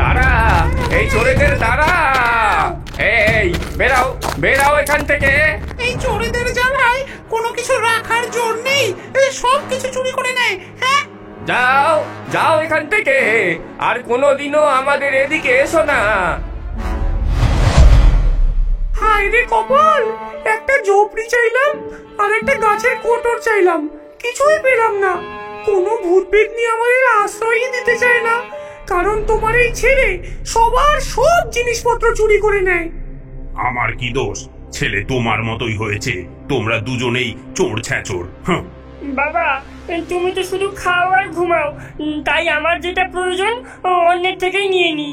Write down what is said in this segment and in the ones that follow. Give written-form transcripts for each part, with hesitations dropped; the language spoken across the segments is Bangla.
তারা, এই চোরেদের তারা! এই বেরাও, বেরাও এখান থেকে! এই চোরেদের জ্বালায় কোনো কিছু রাখার জোর নেই, সব কিছু চুরি করে নেয়। হ্যাঁ, যাও, যাও এখান থেকে, আর কোনোদিনও আমাদের এদিকে এসো না। হায় রে কপাল, একটা ঝোপড়ি চাইলাম আর একটা গাছের কোটর চাইলাম, কিছুই পেলাম না। কোনো ভূত পেতনি আমাদের আশ্রয়ই দিতে চায় না, কারণ তোমার এই ছেলে সবার সব জিনিসপত্র চুরি করে নেয়। আমার কি দোষ? ছেলে তোমার মতোই হয়েছে, তোমরা দুজনেই চোর ছ্যাচোর। বাবা, তুমি তো শুধু খাও আর ঘুমাও, তাই আমার যেটা প্রয়োজন অন্যের থেকেই নিয়ে নি।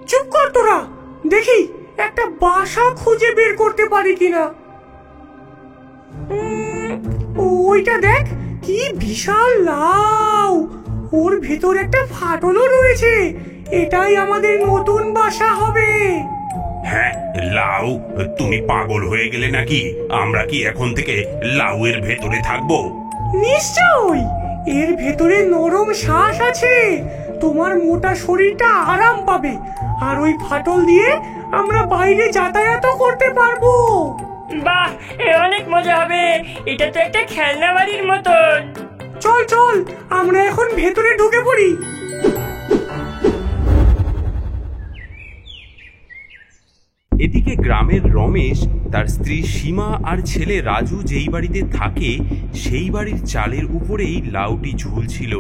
চুপ কর তোরা, দেখি একটা বাসা খুঁজে বের করতে পারি কিনা। ওইটা দেখ, কি বিশাল লাউ! ওর ভেতর একটা ফাটলও রয়েছে, এটাই আমাদের নতুন বাসা হবে। হ্যাঁ, লাউ? তুমি পাগল হয়ে গেলে নাকি? আমরা কি এখন থেকে লাউয়ের ভেতরে থাকবো? নিশ্চয়ই, এর ভেতরে নরম শ্বাস আছে, তোমার মোটা শরীরটা আরাম পাবে, আর ওই ফাটল দিয়ে আমরা বাইরে যাতায়াতও করতে পারবো। বাহ, অনেক মজা হবে, এটা তো একটা খেলনা বাড়ির মতন। চল চল, আমরা এখন ভেতরে ঢুকে পড়ি। এদিকে গ্রামের রমেশ, তার স্ত্রী সীমা আর ছেলে রাজু যেই বাড়িতে থাকে সেই বাড়ির চালের উপরেই লাউটি ঝুলছিল।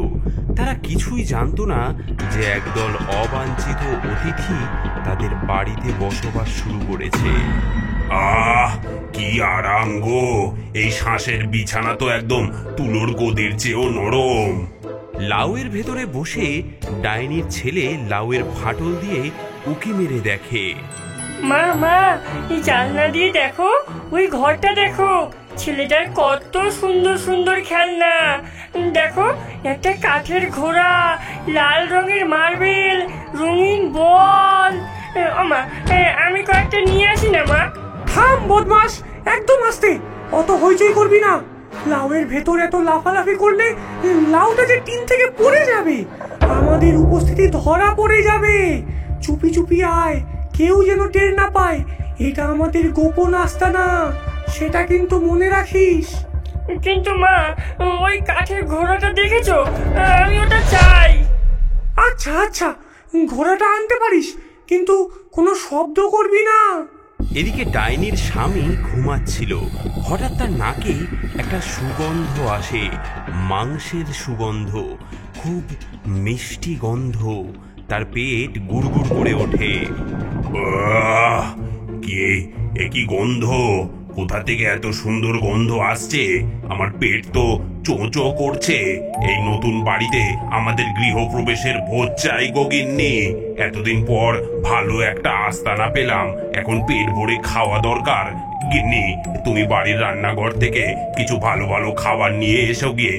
তারা কিছুই জানতো না যে একদল অবাঞ্ছিত অতিথি তাদের বাড়িতে বসবাস শুরু করেছে। আহ, কি আরাম গো! এই শ্বাসের বিছানা তো একদম তুলোর গদির চেয়েও নরম। লাউয়ের ভেতরে বসে ডাইনির ছেলে লাউয়ের ফাটল দিয়ে উকি মেরে দেখে। মা মা, এই জানলা দিয়ে দেখো, ওই ঘরটা দেখো, ছেলেটার কত সুন্দর সুন্দর খেলনা। দেখো, একটা কাঠের ঘোড়া, লাল রঙের মার্বেল, রঙিন বল। মা, আমি কয়েকটা নিয়ে আসি না মা? থাম বদমাস, একদম আস্তে, অত হইচই করবি না। লাউয়ের ভেতর এত লাফালাফি করলে লাউটা যে টিন থেকে পড়ে যাবে, আমাদের উপস্থিতি ধরা পড়ে যাবে। চুপি চুপি আয়, কেউ যেন টের না পায়, এটা আমাদের গোপন আস্তানা, সেটা কিন্তু মনে রাখিস। কিন্তু মা, ওই কাঠের ঘোড়াটা দেখেছো? আমি ওটা চাই। আচ্ছা আচ্ছা, ঘোড়াটা আনতে পারিস, কিন্তু কোনো শব্দ করবি না। এদিকে ডাইনির স্বামী ঘুমাচ্ছিল, হঠাৎ তার নাকে একটা সুগন্ধ আসে, মাংসের সুগন্ধ, খুব মিষ্টি গন্ধ। তার পেট গুড়গুড় করে ওঠে। আহ, কি গন্ধ! কোথা থেকে এত সুন্দর গন্ধ আসছে? আমার পেট তো চোঁচো করছে। এই নতুন বাড়িতে আমাদের গৃহপ্রবেশের ভোজ চাই গো গিন্নি। এতদিন পর ভালো একটা আস্তানা পেলাম, এখন পেট ভরে খাওয়া দরকার। গিন্নি, তুমি বাড়ির রান্নাঘর থেকে কিছু ভালো ভালো খাবার নিয়ে এসো গিয়ে।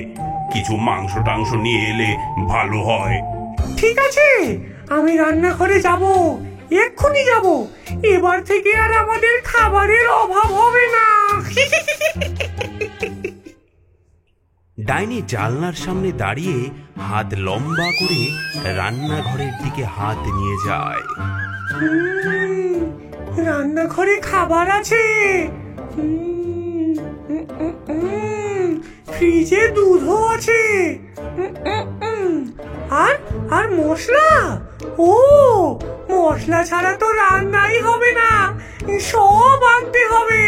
কিছু মাংস টাংস নিয়ে এলে ভালো হয়। ঠিক আছে, আমি রান্নাঘরে যাব, এক্ষুনি যাব। এবার থেকে আর আমাদের খাবারের অভাব হবে না। ডাইনি জানলার সামনে দাঁড়িয়ে হাত লম্বা করে রান্নাঘরের দিকে হাত নিয়ে যায়। রান্নাঘরে খাবার আছে, ফ্রিজে দুধও আছে, আর আর মশলা, ও মশলা ছাড়া তো রান্নাই হবে না, সব আনতে হবে।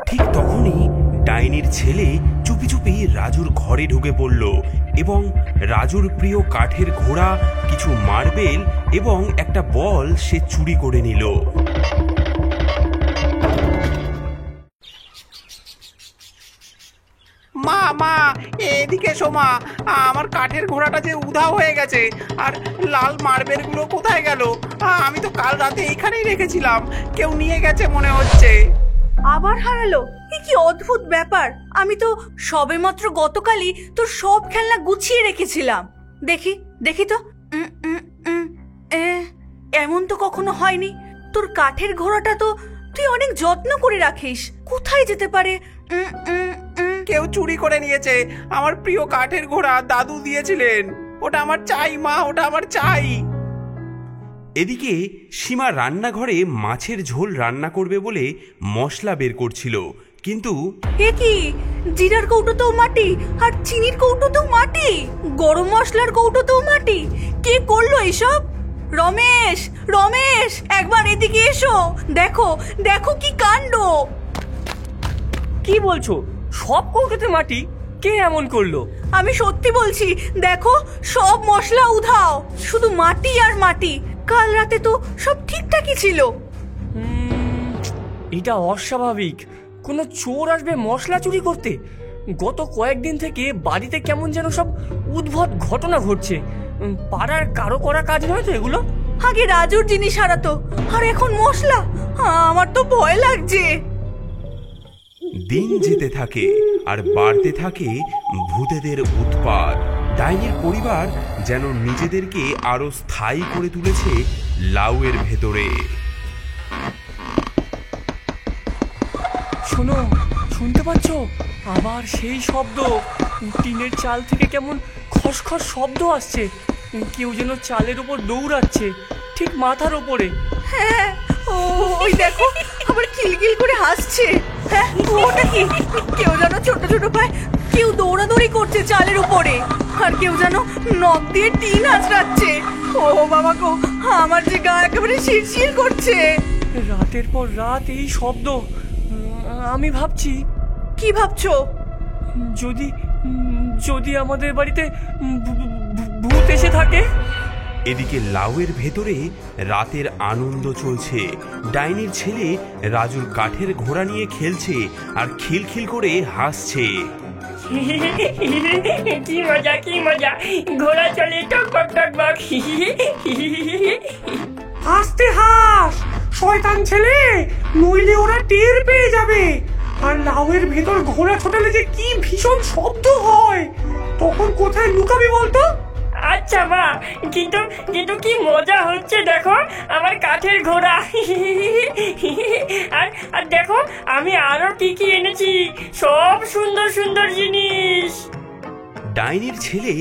ঠিক তখনই ডাইনির ছেলে চুপি চুপি রাজুর ঘরে ঢুকে পড়ল এবং রাজুর প্রিয় কাঠের ঘোড়া, কিছু মার্বেল এবং একটা বল সে চুরি করে নিল। মা মা, এদিকে এসো মা, আমার কাঠের ঘোড়াটা যে উধাও হয়ে গেছে, আর লাল মার্বেলগুলো কোথায় গেল? আমি তো কাল রাতে এইখানেই রেখেছিলাম, কেউ নিয়ে গেছে মনে হচ্ছে। আবার হারালো? এ কি অদ্ভুত ব্যাপার! আমি তো সবেমাত্র গতকালই তোর সব খেলনা গুছিয়ে রেখেছিলাম। দেখি দেখি তো, এমন তো কখনো হয়নি। তোর কাঠের ঘোড়াটা তো তুই অনেক যত্ন করে রাখিস, কোথায় যেতে পারে? কেউ চুরি করে নিয়েছে আমার প্রিয় কাঠের ঘোড়া। দাদু দিয়েছিলেন, ওটা আমার চাই মা, ওটা আমার চাই। এদিকে সীমা রান্নাঘরে মাছের ঝোল রান্না করবে বলে মশলা বের করছিল, কিন্তু এ কি, জিরার কৌটোতেও মাটি আর চিনির কৌটোতেও মাটি, গরম মশলার কৌটোতেও মাটি। কে করলো এসব? রমেশ, রমেশ, একবার এদিকে এসো। দেখো দেখো কি কাণ্ড। কি বলছো? সব কৌটোতে মাটি? কে এমন করলো? আমি সত্যি বলছি, দেখো সব মশলা উধাও, শুধু মাটি আর মাটি। কাল রাতে তো সব ঠিকঠাকই ছিল। এটা অস্বাভাবিক। কোনো চোর আসবে মশলা চুরি করতে? গত কয়েকদিন থেকে বাড়িতে কেমন যেন সব উদ্ভট ঘটনা ঘটছে। পাড়ার কারো করা কাজ নয় তো এগুলো? আগে রাজুর জিনিস হারাতো, আর এখন মশলা। আমার তো ভয় লাগছে। দিন যেতে থাকে আর বাড়তে থাকে ভূতেদের উৎপাত। ডাইনির পরিবার যেন নিজেদেরকে আরো স্থায়ী করে তুলেছে লাউয়ের ভেতরে। শোনো, শুনতে পাচ্ছ? আবার সেই শব্দ। টিনের চাল থেকে কেমন খসখস শব্দ আসছে। কেউ যেন চালের উপর দৌড়াচ্ছে, ঠিক মাথার ওপরে। হ্যাঁ, ওই দেখো আবার কিলকিল করে হাসছে। হ্যাঁ, ওটা কি? কেউ যেন ছোট ছোট পায়ে কেউ দৌড়াদৌড়ি করছে চালের উপরে, আর কেউ যেন নখ দিয়ে টিন আঁচড়াচ্ছে। ও বাবা গো, আমার যে গা একেবারে শিরশির করছে। রাতের পর রাত এই শব্দ। আমি ভাবছি। কি ভাবছো? যদি যদি আমাদের বাড়িতে ভূত এসে থাকে। এদিকে লাউয়ের ভেতরে রাতের আনন্দ চলছে। ডাইনির ছেলে রাজুর কাঠের ঘোড়া নিয়ে খেলছে আর খিলখিল করে হাসছে। কি মজা, কি মজা! ঘোড়া চলে টক টক টক টক। আস্তে হাস, শয়তান ছেলে, নইলে ওরা টের পেয়ে যাবে। আর লাউয়ের ভেতর ঘোড়া ছোটালে যে কি ভীষণ শব্দ হয়, তখন কোথায় লুকাবি বলতো? আচ্ছা মা, কিন্তু কিন্তু কি মজা হচ্ছে দেখো, আমার কাঠের ঘোড়া। আর আর দেখো আমি আরো কি কি এনেছি, সব সুন্দর সুন্দর জিনিস। ডাইনির ছেলে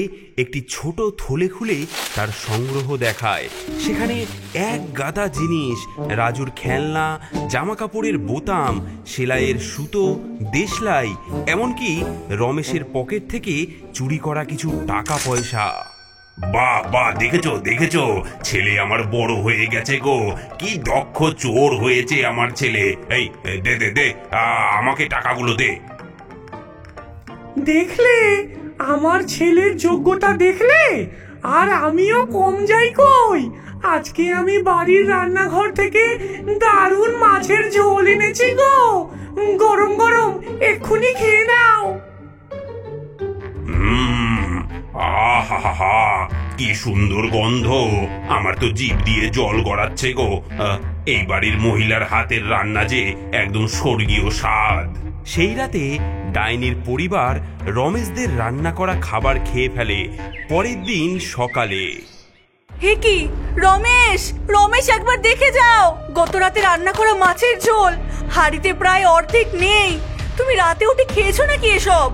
একটি ছোট থলে খুলে তার সংগ্রহ দেখায়। সেখানে এক গাদা জিনিস, রাজুর খেলনা, জামা কাপড়ের বোতাম, সেলাইয়ের সুতো, দেশলাই, এমনকি রমেশের পকেট থেকে চুরি করা কিছু টাকা পয়সা। বাহ বাহ, দেখেছো দেখেছো, ছেলে আমার বড় হয়ে গেছে গো। কি দক্ষ চোর হয়েছে আমার ছেলে। এই দে দে দে, আমাকে টাকাগুলো দে। দেখলে আমার ছেলের যোগ্যতা, দেখলে? আর আমিও কম যাই কই। আজকে আমি বাড়ির রান্নাঘর থেকে দারুণ মাছের ঝোল এনেছি গো, গরম গরম, এক্ষুনি খেয়ে নাও। আহা, কি সুন্দর গন্ধ, আমার তো জিভ দিয়ে জল গড়াচ্ছে গো। এই বাড়ির মহিলার হাতের রান্না যে একদম স্বর্গীয় স্বাদ। সেই রাতে ডাইনির পরিবার রমেশদের রান্না করা খাবার খেয়ে ফেলে। পরের দিন সকালে, হে কি রমেশ, রমেশ একবার দেখে যাও, গত রাতে রান্না করা মাছের ঝোল হাড়িতে প্রায় অর্ধেক নেই। তুমি রাতে উঠে খেয়েছো নাকি এসব?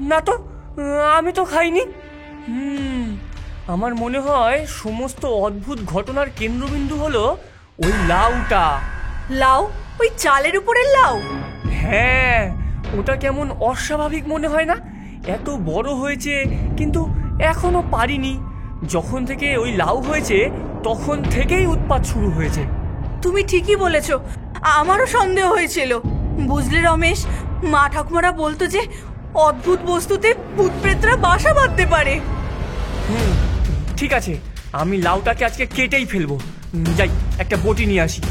না তো, আমি তো খাইনি। আমার মনে হয় সমস্ত অদ্ভুত ঘটনার কেন্দ্রবিন্দু হলো ওই লাউটা। লাউ? ওই চালের উপরের লাউ? হ্যাঁ, ওটা কেমন অস্বাভাবিক মনে হয় না? এত বড় হয়েছে কিন্তু এখনো পারিনি। যখন থেকে ওই লাউ হয়েছে তখন থেকেই উৎপাত শুরু হয়েছে। তুমি ঠিকই বলেছো, আমারও সন্দেহ হয়েছিল। বুঝলে রমেশ, মা ঠাকুমারা বলতো যে অদ্ভুত বস্তুতে ভূত প্রেতরা বাসা বাঁধতে পারে। ঠিক আছে, আমি লাউটাকে আজকে কেটেই ফেলবো। যাই, একটা বটি নিয়ে আসি।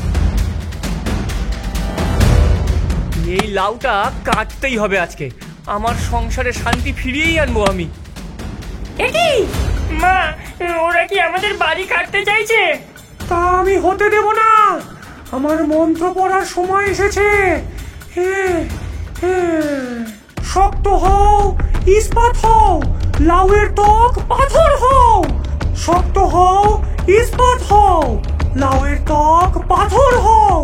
এই লাউটা কাটতেই হবে আজকে। আমার সংসারে শান্তি ফিরিয়েই আনবো আমি। একই মা, ওরা কি আমাদের বাড়ি কাটতে চাইছে? তা আমি হতে দেব না। আমার মন্ত্র পড়ার সময় এসেছে। হ্যাঁ হ্যাঁ, শক্ত হও, ইস্পাত হও, লাউয়ের ত্বক পাথর হও। শক্ত হও, ইস্পাত হও, লাউয়ের ত্বক পাথর হও।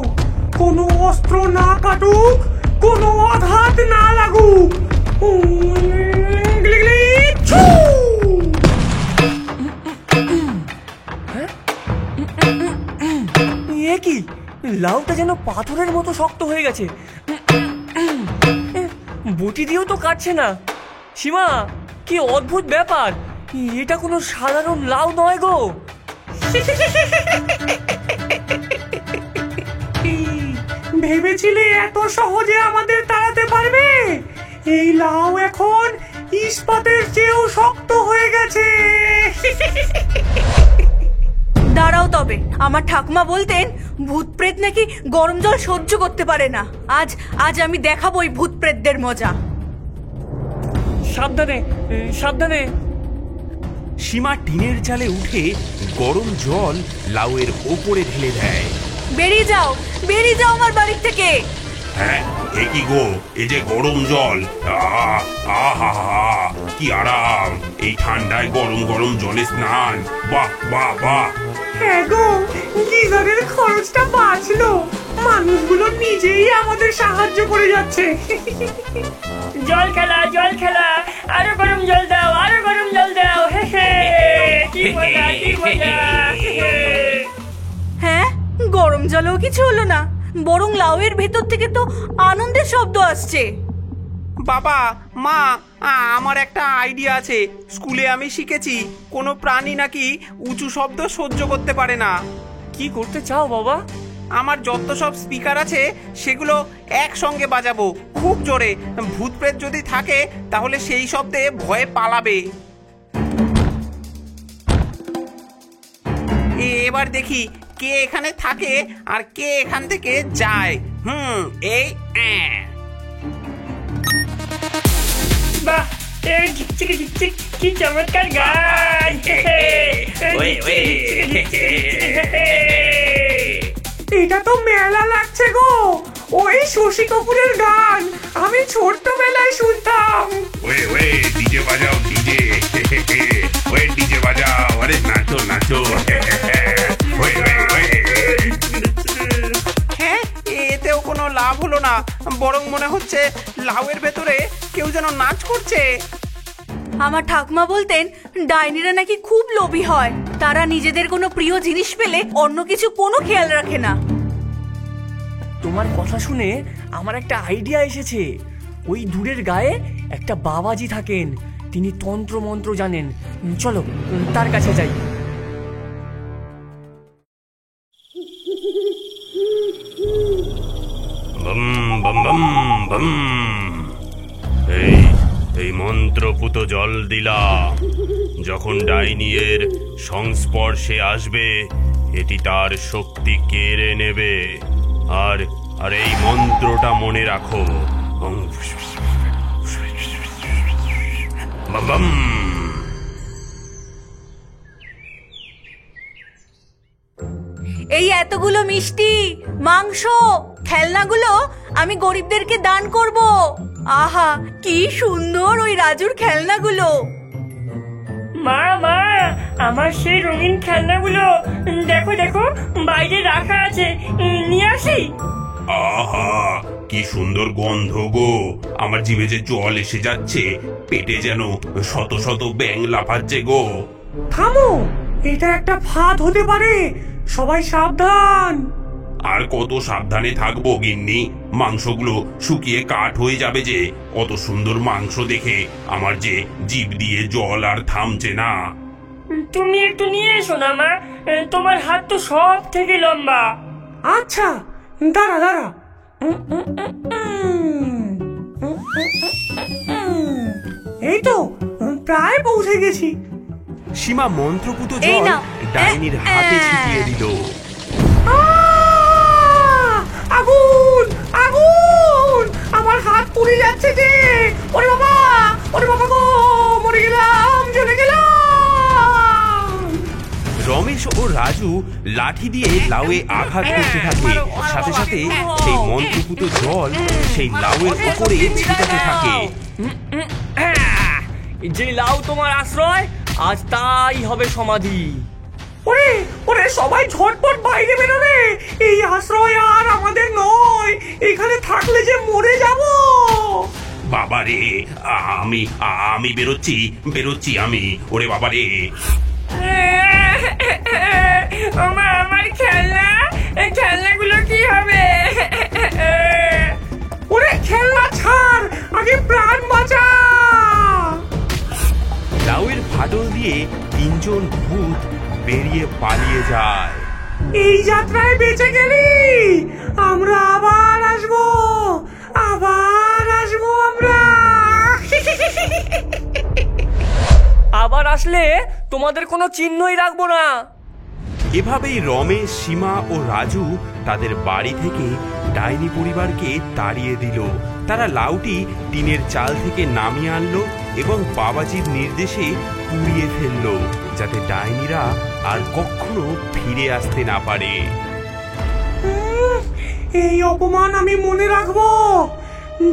কোনো অস্ত্র না কাটুক, কোনো আঘাত না লাগুক, গিলি, ছু! এ কি, লাউটা যেন পাথরের মতো শক্ত হয়ে গেছে। বটি দিয়েও তো কাটছে না। সীমা, কি অদ্ভুত ব্যাপার! এটা কোনো সাধারণ লাউ নয় গো। ভেবেছিলে এত সহজে আমাদের তাড়াতে পারবে? এই লাউ এখন ইস্পাতের চেয়েও শক্ত হয়ে গেছে। দাঁড়াও তবে, আমার ঠাকুমা বলতেন ভূত প্রেত নাকি গরম জল সহ্য করতে পারে না। আজ আজ আমি দেখাবো ওই ভূত প্রেতদের মজা। সাবধানে, সাবধানে। সীমা টিনের চালে উঠে গরম জল লাউয়ের ওপরে ঢেলে দেয়। বেরিয়ে যাও, বেরিয়ে যাও আমার বাড়ি থেকে। হ্যাঁ, এ কি গো, এই যে গরম জল, আহা, কি আরাম! এই ঠান্ডায় গরম গরম জলে স্নান, বাহ বাহ বাহ! হ্যাঁ গো, গিজারের খরচটা বাঁচলো। মানুষগুলো নিজেই আমাদের সাহায্য করে যাচ্ছে। জল খেলা, জল খেলা, আরো গরম জল দাও, আরো গরম জল দাও। হে হে, কি মজা, কি মজা। হ্যাঁ, গরম জলেও কিছু হলো না, বরং লাউয়ের ভেতর থেকে তো আনন্দের শব্দ আসছে। বাবা, মা, আমার একটা আইডিয়া আছে। স্কুলে আমি শিখেছি কোনো প্রাণী নাকি উঁচু শব্দ সহ্য করতে পারে না। কি করতে চাও বাবা? আমার যত সব স্পিকার আছে সেগুলো একসঙ্গে বাজাবো খুব জোরে। ভূত প্রেত যদি থাকে তাহলে সেই শব্দে ভয়ে পালাবে। এবার দেখি কে এখানে থাকে আর কে এখান থেকে যায়। এই বাহ, কি চমৎকার গান। এটা তো মেলা লাগছে গো, ওই শশী কাপুরের গান আমি ছোট্টবেলায় শুনতাম। ওয়ে ডিজে বাজাও, ডিজে, ওয়ে ডিজে বাজাও, আরে নাচো নাচো। হ্যাঁ, এতেও কোনো লাভ হলো না, বরং মনে হচ্ছে লাউয়ের ভেতরে কেউ যেন নাচ করছে। আমার ঠাকুমা বলতেন ডাইনিরা নাকি খুব লোভী হয়, তারা নিজেদের কোনো প্রিয় জিনিস পেলে অন্য কিছু কোনো খেয়াল রাখে না। তোমার কথা শুনে আমার একটা আইডিয়া এসেছে। ওই দূরের গায়ে একটা বাবাজি থাকেন, তিনি তন্ত্র মন্ত্র জানেন। চলো তার কাছে যাই। বম বম বম বম। এই মন্ত্রপুত জল দিলা, যখন ডাইনিয়ের সংস্পর্শে আসবে এটি তার শক্তি কেড়ে নেবে। আর আর এই মন্ত্রটা মনে রাখো, বম বম। এই এতগুলো মিষ্টি, মাংস, খেলনাগুলো আমি গরিবদেরকে দান করব। আহা, কি সুন্দর ওই রাজুর খেলনাগুলো। মা, মা, আমার সেই রঙিন খেলনাগুলো দেখো, দেখো, বাইরে রাখা আছে, নিয়ে আসি। আহা, কি সুন্দর গন্ধ গো! আমার জিভে যে জল এসে যাচ্ছে, পেটে যেন শত শত ব্যাঙ লাফাচ্ছে গো। থামো, এটা একটা ফাঁদ হতে পারে, সবাই সাবধান। আর কত সাবধানে থাকবো গিন্নি, মাংসগুলো শুকিয়ে কাঠ হয়ে যাবে যে। অত সুন্দর মাংস দেখে আমার যে জিভ দিয়ে জল আর থামছে না। তুমি একটু নিয়ে এসো না মা, তোমার হাত তো সব থেকে লম্বা। আচ্ছা, দাঁড়া দাঁড়া। এই তো প্রায় পৌঁছে গেছি। সীমা মন্ত্রপুত এই জল নাও। ডাইনির হাতে ছিটিয়ে দিল। আগুন, আগুন! আমার হাত পুড়ে যাচ্ছে যে। ওরে বাবা, ওরে বাবা গো, মরে গেলাম, জ্বলে গেলাম। রমেশ ও রাজু লাঠি দিয়ে লাউয়ে আঘাত করতে থাকে, সাথে সাথে সেই মন্ত্রপুত জল সেই লাউয়ের উপরে ছিটাতে থাকে। যে লাউ তোমার আশ্রয়, আজ তাই হবে সমাধি। ওরে ওরে, সবাই ঝটপট বাইরে বেরোবে, এই আশ্রয় আর আমাদের নয়, এখানে থাকলে যে মরে যাব। বাবা রে, আমি বেরোচ্ছি আমি। ওরে বাবা রে। ওমা, আমার খেলনাগুলো কি হবে? ওরে খেলনা ছাড়, আগে প্রাণ বাঁচা। লাউয়ের ফাটল দিয়ে তিনজন ভূত বেরিয়ে পালিয়ে যায়। এই যাত্রায় বেঁচে গেলি, আমরা আবার আসবো আমরা। আবার আসলে তোমাদের কোনো চিহ্নই রাখবো না। এভাবেই রমেশ, সীমা ও রাজু তাদের বাড়ি থেকে ডাইনি পরিবারকে তাড়িয়ে দিল। তারা লাউটি টিনের চাল থেকে নামিয়ে আনলো এবং বাবাজির নির্দেশে পুড়িয়ে ফেললো, যাতে ডাইনিরা আর কখনো ফিরে আসতে না পারে। এই অপমান আমি মনে রাখবো।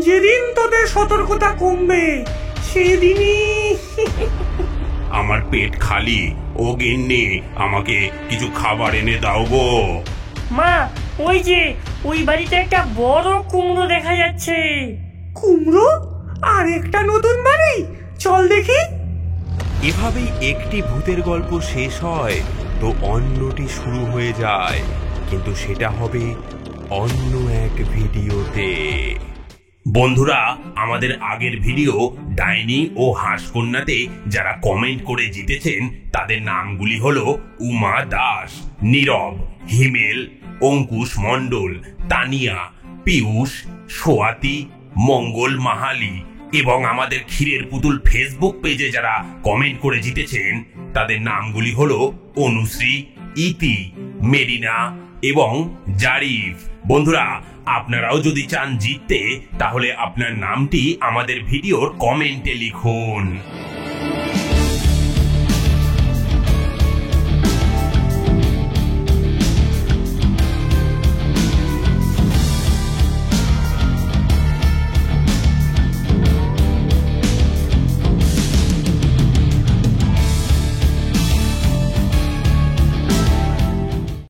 যেদিন তোদের সতর্কতা কমবে সেদিনই। আমার পেট খালি। ও গিন্নি, আমাকে কিছু খাবার এনে দাও গো। মা, ওই যে ওই বাড়িতে একটা বড় কুমড়ো দেখা যাচ্ছে। কুমড়ো? আর একটা নতুন বাড়ি, চল দেখি। এভাবেই একটি ভূতের গল্প শেষ হয় তো অন্যটি শুরু হয়ে যায়, কিন্তু সেটা হবে অন্য এক ভিডিওতে। বন্ধুরা, আমাদের আগের ভিডিও ডাইনি ও হাঁসকন্যাতে যারা কমেন্ট করে জিতেছেন তাদের নামগুলি হলো উমা দাস, নীরব, হিমেল, অঙ্কুশ মণ্ডল, তানিয়া, পীয়ূষ, সোয়াতি, মঙ্গল মাহালি। এবং আমাদের ক্ষীরের পুতুল ফেসবুক পেজে যারা কমেন্ট করে জিতেছেন তাদের নামগুলি হলো অনুশ্রী, ইতি, মেরিনা এবং জারিফ। বন্ধুরা, আপনারাও যদি চান জিততে, তাহলে আপনার নামটি আমাদের ভিডিওর কমেন্টে লিখুন।